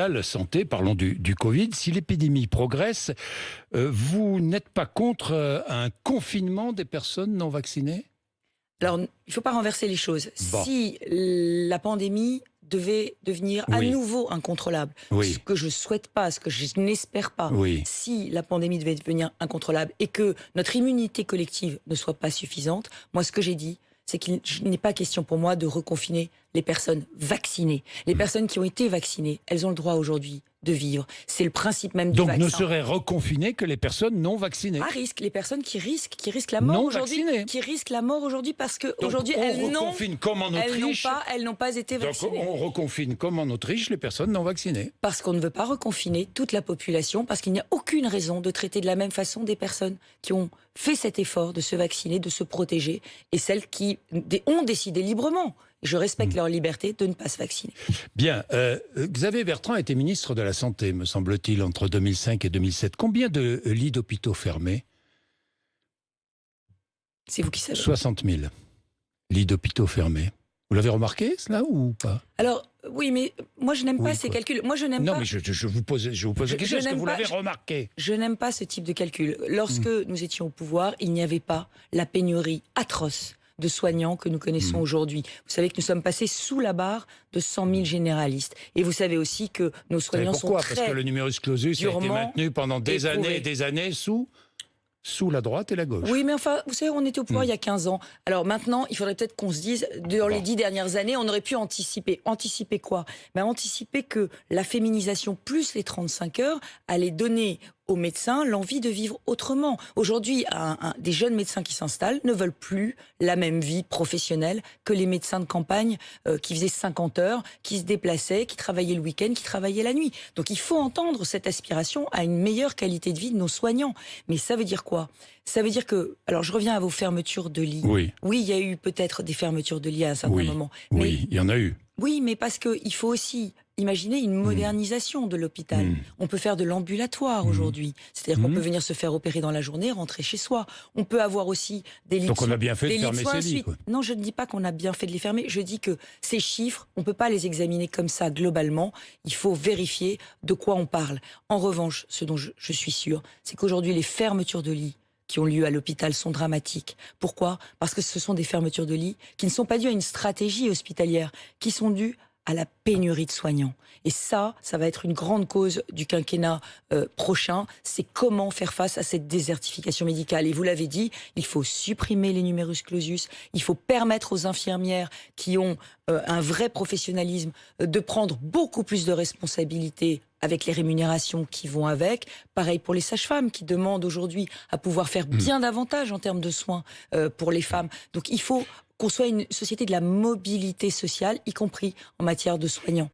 La santé, parlons du Covid. Si l'épidémie progresse, vous n'êtes pas contre un confinement des personnes non vaccinées? Alors, il ne faut pas renverser les choses. Bon, Si la pandémie devait devenir à oui, nouveau incontrôlable, ce oui, que je souhaite pas, ce que je n'espère pas, oui. si la pandémie devait devenir incontrôlable et que notre immunité collective ne soit pas suffisante, moi ce que j'ai dit, c'est qu'il n'est pas question pour moi de reconfiner les personnes vaccinées. Les personnes qui ont été vaccinées, elles ont le droit aujourd'hui de vivre. C'est le principe même du Donc vaccin. ne seraient reconfinées que les personnes non vaccinées. À risque, les personnes qui risquent la Non mort aujourd'hui, vaccinées. qui risquent la mort aujourd'hui parce que Donc aujourd'hui on elles n'ont reconfine comme en Autriche. elles n'ont pas été Donc vaccinées. on reconfine comme en Autriche les personnes non vaccinées. Parce qu'on ne veut pas reconfiner toute la population, parce qu'il n'y a aucune raison de traiter de la même façon des personnes qui ont fait cet effort de se vacciner, de se protéger, et celles qui ont décidé librement, et je respecte leur liberté, de ne pas se vacciner. Bien, Xavier Bertrand était ministre de la Santé, me semble-t-il, entre 2005 et 2007. Combien de lits d'hôpitaux fermés? C'est vous qui savez. 60 000 lits d'hôpitaux fermés. Vous l'avez remarqué, cela, ou pas? Alors, oui, mais moi je n'aime pas Oui, ces quoi. calculs. Moi je n'aime Non, pas... mais je vous pose la question, est-ce que vous l'avez remarqué? Je n'aime pas ce type de calcul. Lorsque nous étions au pouvoir, il n'y avait pas la pénurie atroce de soignants que nous connaissons aujourd'hui. Vous savez que nous sommes passés sous la barre de 100 000 généralistes. Et vous savez aussi que nos soignants sont Pourquoi? très Parce que le numerus clausus a été durement maintenu pendant des éprouvé. années et des années sous la droite et la gauche. Oui, mais enfin, vous savez, on était au pouvoir il y a 15 ans. Alors maintenant, il faudrait peut-être qu'on se dise, dans les 10 dernières années, on aurait pu anticiper. Anticiper quoi? Anticiper que la féminisation plus les 35 heures allait donner aux médecins l'envie de vivre autrement. Aujourd'hui, des jeunes médecins qui s'installent ne veulent plus la même vie professionnelle que les médecins de campagne qui faisaient 50 heures, qui se déplaçaient, qui travaillaient le week-end, qui travaillaient la nuit. Donc il faut entendre cette aspiration à une meilleure qualité de vie de nos soignants. Mais ça veut dire quoi? Ça veut dire que... Alors je reviens à vos fermetures de lits. Oui. Oui, il y a eu peut-être des fermetures de lits à un certain moment. Mais Oui, il y en a eu. oui, mais parce qu'il faut aussi imaginer une modernisation de l'hôpital. On peut faire de l'ambulatoire aujourd'hui. C'est-à-dire qu'on peut venir se faire opérer dans la journée, rentrer chez soi. On peut avoir aussi des lits Donc on a bien fait de fermer soins ces lits, ensuite. quoi. Non, je ne dis pas qu'on a bien fait de les fermer. Je dis que ces chiffres, on ne peut pas les examiner comme ça globalement. Il faut vérifier de quoi on parle. En revanche, ce dont je suis sûre, c'est qu'aujourd'hui, les fermetures de lits qui ont lieu à l'hôpital sont dramatiques. Pourquoi? Parce que ce sont des fermetures de lits qui ne sont pas dues à une stratégie hospitalière, qui sont dues à la pénurie de soignants. Et ça va être une grande cause du quinquennat prochain, c'est comment faire face à cette désertification médicale. Et vous l'avez dit, il faut supprimer les numerus clausus, il faut permettre aux infirmières qui ont un vrai professionnalisme de prendre beaucoup plus de responsabilités avec les rémunérations qui vont avec. Pareil pour les sages-femmes qui demandent aujourd'hui à pouvoir faire bien davantage en termes de soins pour les femmes. Donc il faut qu'on soit une société de la mobilité sociale, y compris en matière de soignants.